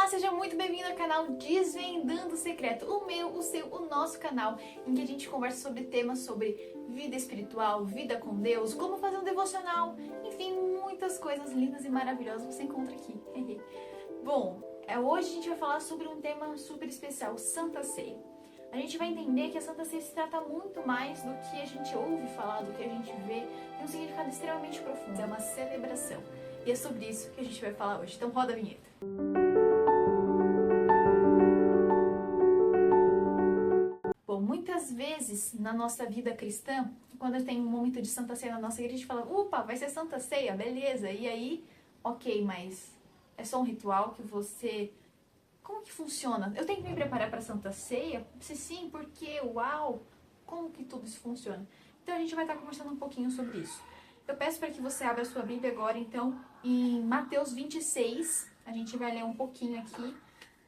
Olá, seja muito bem-vindo ao canal Desvendando o Secreto, o meu, o seu, o nosso canal, em que a gente conversa sobre temas sobre vida espiritual, vida com Deus, como fazer um devocional, enfim, muitas coisas lindas e maravilhosas você encontra aqui. Bom, hoje a gente vai falar sobre um tema super especial, Santa Ceia. A gente vai entender que a Santa Ceia se trata muito mais do que a gente ouve falar, do que a gente vê, tem um significado extremamente profundo, é uma celebração. E é sobre isso que a gente vai falar hoje, então roda a vinheta. Bom, muitas vezes na nossa vida cristã, quando tem um momento de Santa Ceia na nossa igreja, a gente fala, opa, vai ser Santa Ceia, beleza. E aí, ok, mas é só um ritual que você... Como que funciona? Eu tenho que me preparar para Santa Ceia? Se sim, por quê? Uau! Como que tudo isso funciona? Então a gente vai estar conversando um pouquinho sobre isso. Eu peço para que você abra a sua Bíblia agora, então, em Mateus 26. A gente vai ler um pouquinho aqui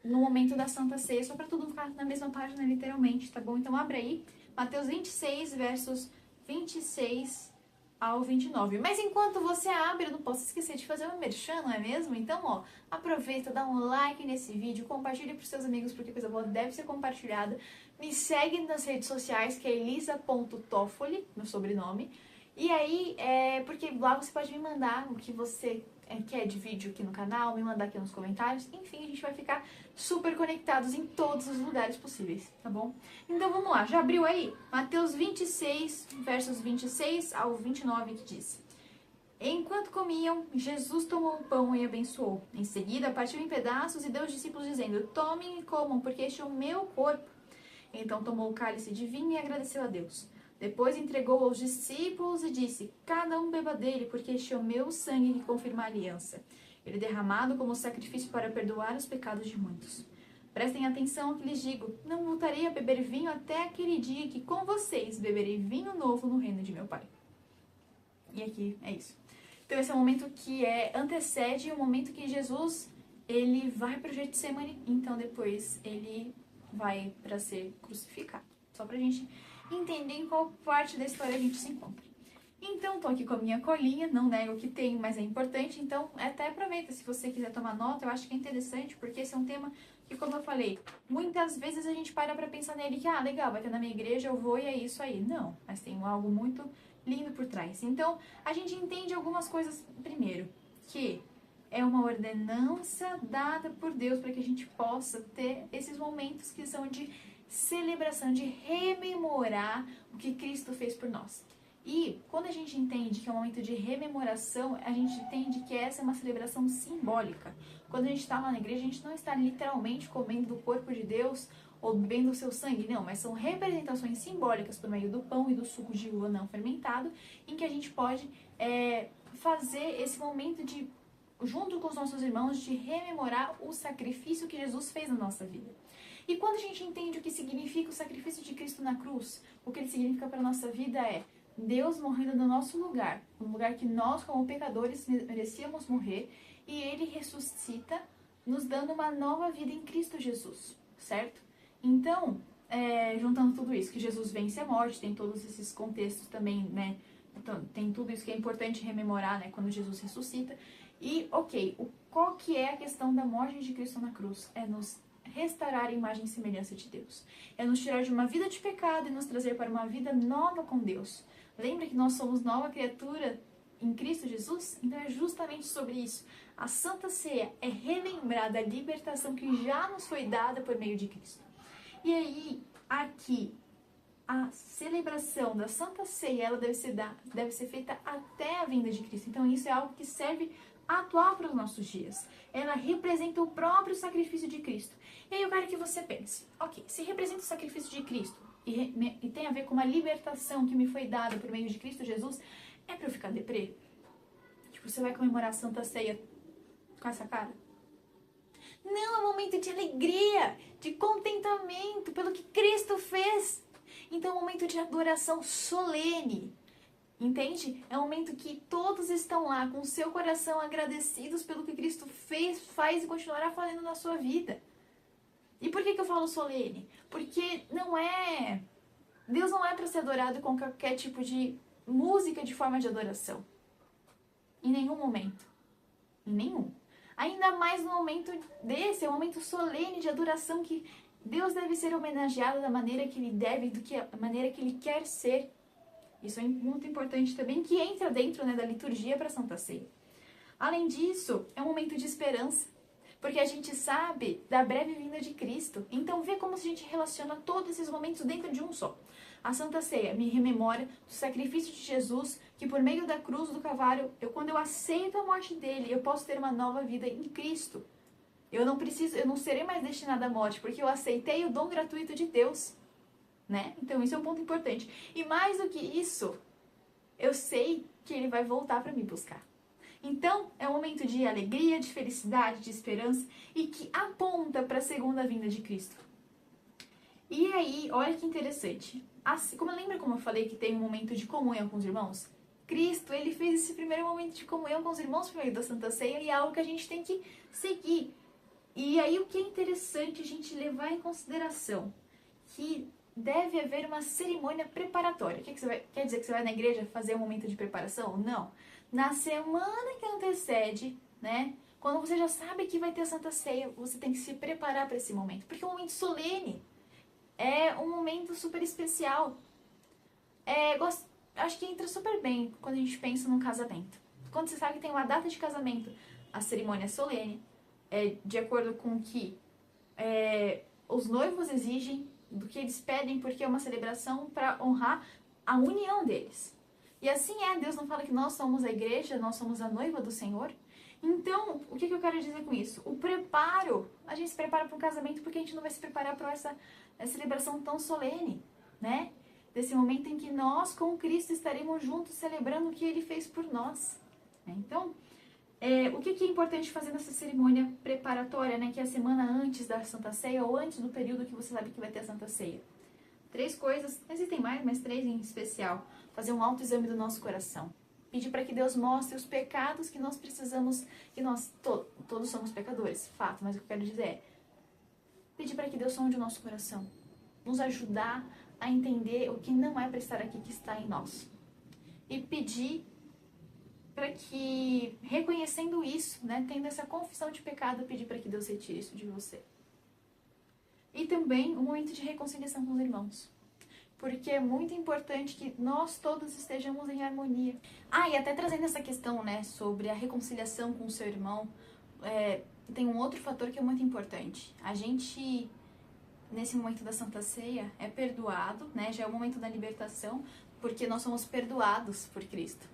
no momento da Santa Ceia, só para tudo ficar na mesma página, literalmente, tá bom? Então abre aí, Mateus 26, versos 26 ao 29. Mas enquanto você abre, eu não posso esquecer de fazer uma merchan, não é mesmo? Então, ó, aproveita, dá um like nesse vídeo, compartilha para os seus amigos, porque coisa boa deve ser compartilhada. Me segue nas redes sociais, que é elisa.toffoli, meu sobrenome. E aí, porque lá você pode me mandar o que você quer de vídeo aqui no canal, me mandar aqui nos comentários. Enfim, a gente vai ficar super conectados em todos os lugares possíveis, tá bom? Então vamos lá, já abriu aí? Mateus 26, versos 26 ao 29, que diz: Enquanto comiam, Jesus tomou o pão e abençoou. Em seguida, partiu em pedaços e deu aos discípulos, dizendo: Tomem e comam, porque este é o meu corpo. Então tomou o cálice de vinho e agradeceu a Deus. Depois entregou aos discípulos e disse: Cada um beba dele, porque este é o meu sangue que confirma a aliança. Ele é derramado como sacrifício para perdoar os pecados de muitos. Prestem atenção ao que lhes digo: não voltarei a beber vinho até aquele dia que com vocês beberei vinho novo no reino de meu Pai. E aqui é isso. Então esse é o momento que antecede o momento que Jesus ele vai para o Getsemane, então depois ele vai para ser crucificado. Só pra gente entender em qual parte da história a gente se encontra. Então, tô aqui com a minha colinha, não nego que tem, mas é importante, então até aproveita, se você quiser tomar nota, eu acho que é interessante, porque esse é um tema que, como eu falei, muitas vezes a gente para pra pensar nele, que, legal, vai ter na minha igreja, eu vou e é isso aí. Não, mas tem algo muito lindo por trás. Então, a gente entende algumas coisas, primeiro, que é uma ordenança dada por Deus para que a gente possa ter esses momentos que são de celebração, de rememorar o que Cristo fez por nós. E quando a gente entende que é um momento de rememoração, a gente entende que essa é uma celebração simbólica. Quando a gente está lá na igreja, a gente não está literalmente comendo do corpo de Deus ou bebendo o seu sangue, não, mas são representações simbólicas por meio do pão e do suco de uva não fermentado, em que a gente pode fazer esse momento de, junto com os nossos irmãos, de rememorar o sacrifício que Jesus fez na nossa vida. E quando a gente entende o que significa o sacrifício de Cristo na cruz, o que ele significa para a nossa vida é Deus morrendo no nosso lugar, no lugar que nós, como pecadores, merecíamos morrer, e ele ressuscita, nos dando uma nova vida em Cristo Jesus, certo? Então, juntando tudo isso, que Jesus vence a morte, tem todos esses contextos também, né? Então, tem tudo isso que é importante rememorar, né? Quando Jesus ressuscita. E, qual que é a questão da morte de Cristo na cruz? É nos restaurar a imagem e semelhança de Deus. É nos tirar de uma vida de pecado e nos trazer para uma vida nova com Deus. Lembra que nós somos nova criatura em Cristo Jesus? Então é justamente sobre isso. A Santa Ceia é relembrar da libertação que já nos foi dada por meio de Cristo. E aí, aqui, a celebração da Santa Ceia, ela deve ser feita até a vinda de Cristo. Então isso é algo que serve atual para os nossos dias. Ela representa o próprio sacrifício de Cristo. E aí eu quero que você pense, se representa o sacrifício de Cristo e tem a ver com uma libertação que me foi dada por meio de Cristo Jesus, é para eu ficar deprê? Tipo, você vai comemorar a Santa Ceia com essa cara? Não, é um momento de alegria, de contentamento pelo que Cristo fez. Então é um momento de adoração solene. Entende? É um momento que todos estão lá com o seu coração agradecidos pelo que Cristo fez, faz e continuará fazendo na sua vida. E por que eu falo solene? Porque Deus não é para ser adorado com qualquer tipo de música de forma de adoração. Em nenhum momento. Em nenhum. Ainda mais no momento desse, é um momento solene de adoração que Deus deve ser homenageado da maneira que ele deve, do que a maneira que ele quer ser. Isso é muito importante também, que entra dentro, né, da liturgia para a Santa Ceia. Além disso, é um momento de esperança, porque a gente sabe da breve vinda de Cristo. Então, vê como a gente relaciona todos esses momentos dentro de um só. A Santa Ceia me rememora do sacrifício de Jesus, que por meio da cruz do Calvário, quando eu aceito a morte dele, eu posso ter uma nova vida em Cristo. Eu não serei mais destinada à morte, porque eu aceitei o dom gratuito de Deus, né? Então, isso é um ponto importante. E mais do que isso, eu sei que ele vai voltar para me buscar. Então, é um momento de alegria, de felicidade, de esperança e que aponta para a segunda vinda de Cristo. E aí, olha que interessante. Assim, lembra como eu falei que tem um momento de comunhão com os irmãos? Cristo, ele fez esse primeiro momento de comunhão com os irmãos por meio da Santa Ceia e é algo que a gente tem que seguir. E aí, o que é interessante a gente levar em consideração? Que deve haver uma cerimônia preparatória. Quer dizer que você vai na igreja fazer um momento de preparação? Não. Na semana que antecede, né? Quando você já sabe que vai ter a Santa Ceia, você tem que se preparar para esse momento. Porque é um momento solene. É um momento super especial. Acho que entra super bem quando a gente pensa num casamento. Quando você sabe que tem uma data de casamento, a cerimônia é solene, de acordo com o que os noivos exigem, do que eles pedem, porque é uma celebração para honrar a união deles. E assim Deus não fala que nós somos a igreja, nós somos a noiva do Senhor. Então, o que eu quero dizer com isso? O preparo, a gente se prepara para um casamento porque a gente não vai se preparar para essa celebração tão solene, né? Desse momento em que nós, com Cristo, estaremos juntos celebrando o que Ele fez por nós. Então, o que é importante fazer nessa cerimônia preparatória, né? Que é a semana antes da Santa Ceia ou antes do período que você sabe que vai ter a Santa Ceia. 3 coisas, existem mais, mas 3 em especial. Fazer um autoexame do nosso coração. Pedir para que Deus mostre os pecados que nós precisamos, que nós todos somos pecadores, fato, mas o que eu quero dizer é pedir para que Deus sonde o nosso coração, nos ajudar a entender o que não é para estar aqui, que está em nós. E pedir para que, reconhecendo isso, né, tendo essa confissão de pecado, pedir para que Deus retire isso de você. E também um momento de reconciliação com os irmãos. Porque é muito importante que nós todos estejamos em harmonia. E até trazendo essa questão, né, sobre a reconciliação com o seu irmão, tem um outro fator que é muito importante. A gente, nesse momento da Santa Ceia, é perdoado, né, já é o momento da libertação, porque nós somos perdoados por Cristo.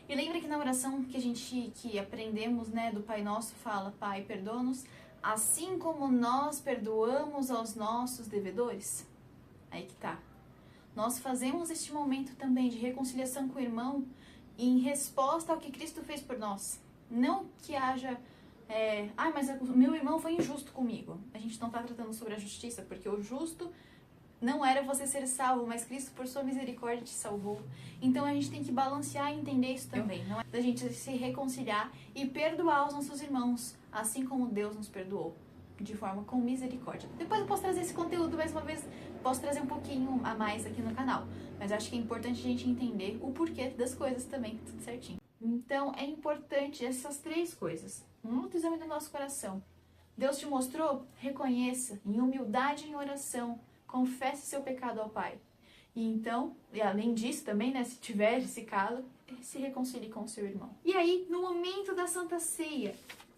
E lembra que na oração que aprendemos, né, do Pai Nosso, fala: Pai, perdoa-nos, assim como nós perdoamos aos nossos devedores? Aí que tá. Nós fazemos este momento também de reconciliação com o irmão em resposta ao que Cristo fez por nós. Não que haja, mas o meu irmão foi injusto comigo. A gente não está tratando sobre a justiça, porque o justo não era você ser salvo, mas Cristo, por sua misericórdia, te salvou. Então a gente tem que balancear e entender isso também. Não é da gente se reconciliar e perdoar os nossos irmãos, assim como Deus nos perdoou, de forma com misericórdia. Depois eu posso trazer esse conteúdo mais uma vez, posso trazer um pouquinho a mais aqui no canal. Mas acho que é importante a gente entender o porquê das coisas também, tudo certinho. Então é importante essas 3 coisas. Um autoexame do nosso coração. Deus te mostrou? Reconheça, em humildade e em oração. Confesse seu pecado ao Pai. E então, e além disso também, né, se tiver esse caso, se reconcilie com o seu irmão. E aí, no momento da Santa Ceia,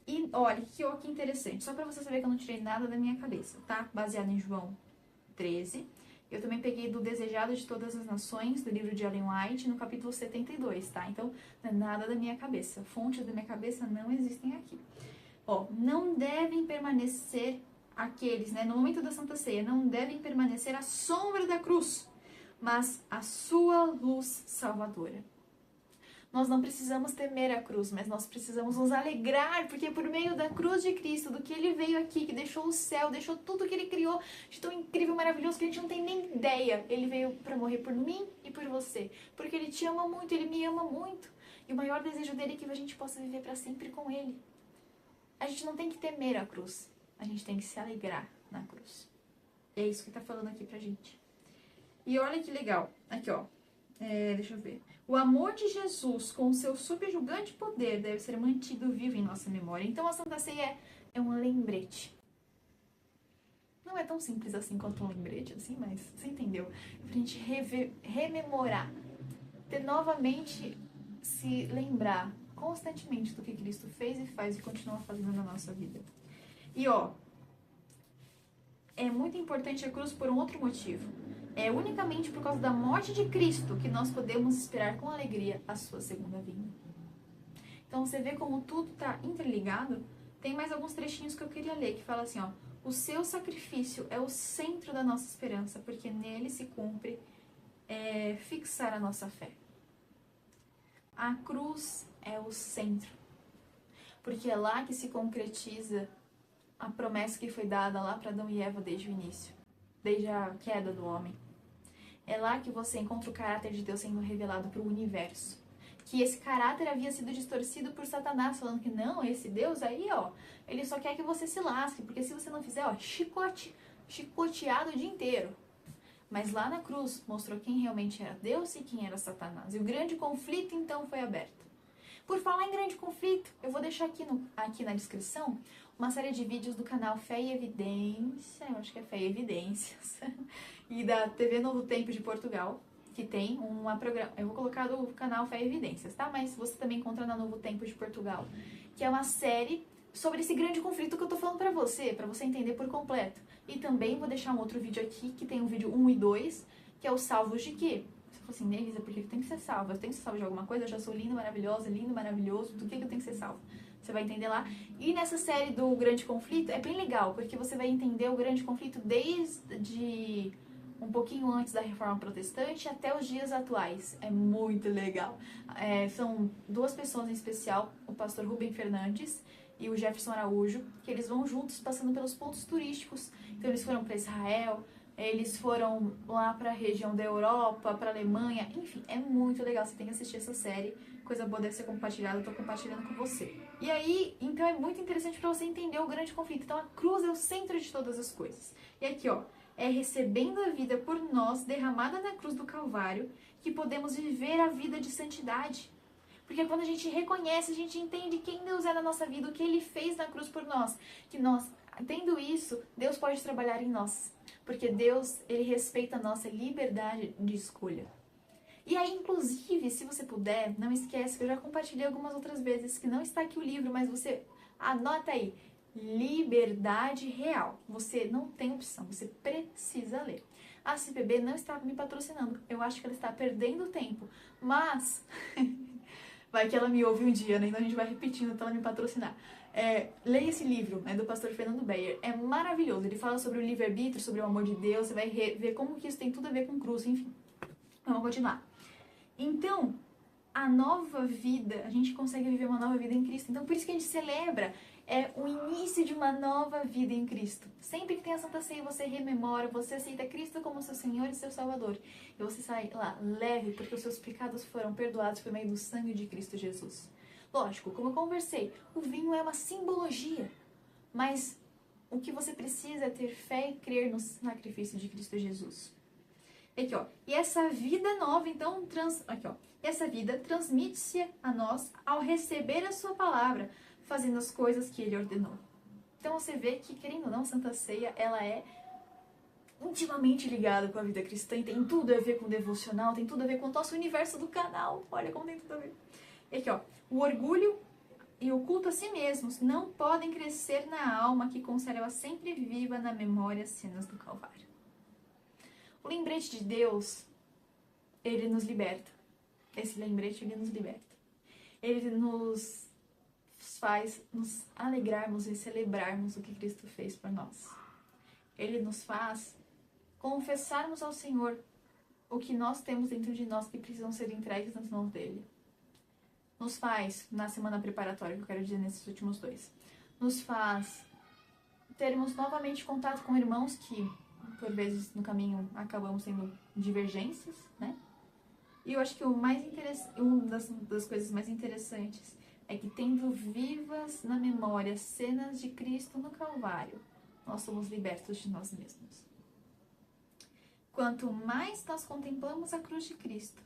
e olha, que interessante, só pra você saber que eu não tirei nada da minha cabeça, tá? Baseado em João 13. Eu também peguei do Desejado de Todas as Nações, do livro de Ellen White, no capítulo 72, tá? Então, não é nada da minha cabeça. Fontes da minha cabeça não existem aqui. Não devem permanecer aqueles, né, no momento da Santa Ceia, não devem permanecer à sombra da cruz, mas a sua luz salvadora. Nós não precisamos temer a cruz, mas nós precisamos nos alegrar, porque por meio da cruz de Cristo, do que Ele veio aqui, que deixou o céu, deixou tudo que Ele criou de tão incrível, maravilhoso, que a gente não tem nem ideia. Ele veio para morrer por mim e por você, porque Ele te ama muito, Ele me ama muito. E o maior desejo dele é que a gente possa viver para sempre com Ele. A gente não tem que temer a cruz, a gente tem que se alegrar na cruz. É isso que está falando aqui pra gente. E olha que legal, aqui Deixa eu ver. O amor de Jesus com seu subjugante poder deve ser mantido vivo em nossa memória. Então a Santa Ceia é um lembrete. Não é tão simples assim quanto um lembrete, assim, mas você entendeu? Pra gente rememorar, ter novamente se lembrar constantemente do que Cristo fez e faz e continua fazendo na nossa vida. E ó, é muito importante a cruz por um outro motivo. É unicamente por causa da morte de Cristo que nós podemos esperar com alegria a sua segunda vinda. Então você vê como tudo está interligado. Tem mais alguns trechinhos que eu queria ler, que fala assim, ó: o seu sacrifício é o centro da nossa esperança, porque nele se cumpre fixar a nossa fé. A cruz é o centro, porque é lá que se concretiza a promessa que foi dada lá para Adão e Eva desde o início, desde a queda do homem. É lá que você encontra o caráter de Deus sendo revelado para o universo. Que esse caráter havia sido distorcido por Satanás, falando que não, esse Deus aí, ó, ele só quer que você se lasque, porque se você não fizer, ó, chicoteado o dia inteiro. Mas lá na cruz mostrou quem realmente era Deus e quem era Satanás. E o grande conflito então foi aberto. Por falar em grande conflito, eu vou deixar aqui na descrição uma série de vídeos do canal Fé e Evidência, eu acho que é Fé e Evidências, e da TV Novo Tempo de Portugal, que tem uma programa. Eu vou colocar do canal Fé e Evidências, tá? Mas você também encontra na Novo Tempo de Portugal, que é uma série sobre esse grande conflito que eu tô falando pra você entender por completo. E também vou deixar um outro vídeo aqui, que tem o vídeo 1 e 2, que é o Salvos de quê? Você falou assim, Nelisa, por que eu tenho que ser salva? Eu tenho que ser salva de alguma coisa? Eu já sou linda, maravilhosa, lindo, maravilhoso, do que eu tenho que ser salva? Você vai entender lá. E nessa série do Grande Conflito é bem legal, porque você vai entender o Grande Conflito desde um pouquinho antes da Reforma Protestante até os dias atuais. É muito legal. São duas pessoas em especial, o pastor Rubem Fernandes e o Jefferson Araújo, que eles vão juntos passando pelos pontos turísticos. Então eles foram para Israel, eles foram lá para a região da Europa, para a Alemanha, enfim, é muito legal, você tem que assistir essa série, coisa boa deve ser compartilhada, eu tô compartilhando com você. E aí, então é muito interessante para você entender o grande conflito. Então a cruz é o centro de todas as coisas. E aqui, ó, é recebendo a vida por nós, derramada na cruz do Calvário, que podemos viver a vida de santidade. Porque quando a gente reconhece, a gente entende quem Deus é na nossa vida, o que Ele fez na cruz por nós, que nós, tendo isso, Deus pode trabalhar em nós. Porque Deus, Ele respeita a nossa liberdade de escolha. E aí, inclusive, se você puder, não esquece que eu já compartilhei algumas outras vezes, que não está aqui o livro, mas você anota aí. Liberdade real. Você não tem opção, você precisa ler. A CPB não está me patrocinando, eu acho que ela está perdendo tempo, mas vai que ela me ouve um dia, né? Então a gente vai repetindo até ela me patrocinar. Leia esse livro, né, do pastor Fernando Beyer, é maravilhoso. Ele fala sobre o livre-arbítrio, sobre o amor de Deus, você vai ver como que isso tem tudo a ver com cruz, enfim. Vamos continuar. Então, a nova vida, a gente consegue viver uma nova vida em Cristo. Então, por isso que a gente celebra o início de uma nova vida em Cristo. Sempre que tem a Santa Ceia, você rememora, você aceita Cristo como seu Senhor e seu Salvador. E você sai lá leve, porque os seus pecados foram perdoados por meio do sangue de Cristo Jesus. Lógico, como eu conversei, o vinho é uma simbologia, mas o que você precisa é ter fé e crer no sacrifício de Cristo Jesus. Aqui, ó. E essa vida nova, então, aqui, ó. Essa vida transmite-se a nós ao receber a sua palavra, fazendo as coisas que ele ordenou. Então você vê que, querendo ou não, Santa Ceia, ela é intimamente ligada com a vida cristã e tem tudo a ver com o devocional, tem tudo a ver com o nosso universo do canal. Olha como tem tudo a ver. E aqui, ó. O orgulho e o culto a si mesmos não podem crescer na alma que conserva sempre viva na memória as cenas do Calvário. O lembrete de Deus, ele nos liberta. Esse lembrete, ele nos liberta. Ele nos faz nos alegrarmos e celebrarmos o que Cristo fez por nós. Ele nos faz confessarmos ao Senhor o que nós temos dentro de nós que precisam ser entregues nas mãos dele. Nos faz, na semana preparatória, que eu quero dizer nesses últimos dois, nos faz termos novamente contato com irmãos que, por vezes, no caminho acabamos tendo divergências, né? E eu acho que uma das coisas mais interessantes é que, tendo vivas na memória cenas de Cristo no Calvário, nós somos libertos de nós mesmos. Quanto mais nós contemplamos a cruz de Cristo,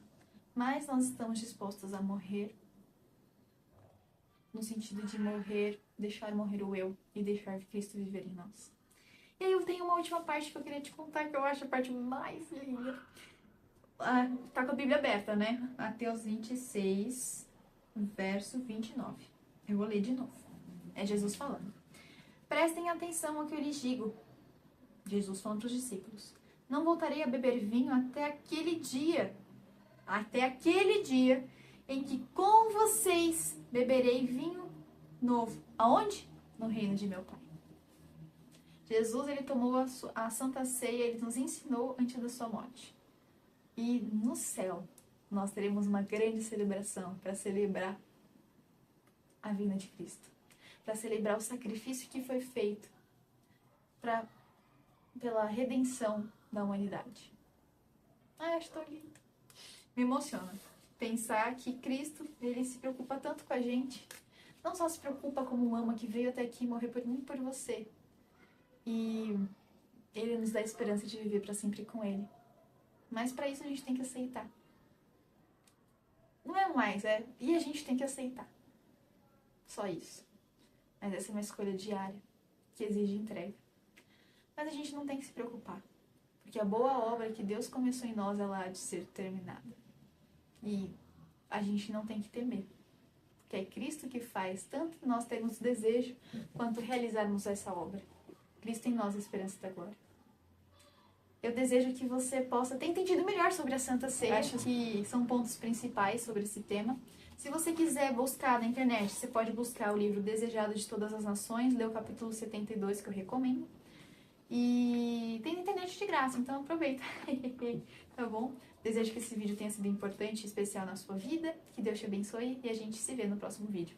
mais nós estamos dispostos a morrer, no sentido de morrer, deixar morrer o eu e deixar Cristo viver em nós. E aí eu tenho uma última parte que eu queria te contar, que eu acho a parte mais linda. Tá com a Bíblia aberta, né? Mateus 26, verso 29. Eu vou ler de novo. É Jesus falando. Prestem atenção ao que eu lhes digo. Jesus falando para os discípulos. Não voltarei a beber vinho até aquele dia em que com vocês beberei vinho novo. Aonde? No reino de meu Pai. Jesus, ele tomou a Santa Ceia, ele nos ensinou antes da sua morte. E no céu, nós teremos uma grande celebração para celebrar a vinda de Cristo. Para celebrar o sacrifício que foi feito pela redenção da humanidade. Ai, acho tão lindo. Me emociona pensar que Cristo, ele se preocupa tanto com a gente. Não só se preocupa como ama, que veio até aqui morrer por mim e por você. E ele nos dá a esperança de viver para sempre com ele. Mas para isso a gente tem que aceitar. Não é mais, e a gente tem que aceitar. Só isso. Mas essa é uma escolha diária, que exige entrega. Mas a gente não tem que se preocupar. Porque a boa obra que Deus começou em nós, ela há de ser terminada. E a gente não tem que temer. Porque é Cristo que faz tanto nós termos desejo, quanto realizarmos essa obra. Cristo em nós, a esperança da glória. Eu desejo que você possa ter entendido melhor sobre a Santa Ceia. Acho que são pontos principais sobre esse tema. Se você quiser buscar na internet, você pode buscar o livro Desejado de Todas as Nações, ler o capítulo 72, que eu recomendo. E tem na internet de graça, então aproveita. Tá bom? Desejo que esse vídeo tenha sido importante e especial na sua vida. Que Deus te abençoe e a gente se vê no próximo vídeo.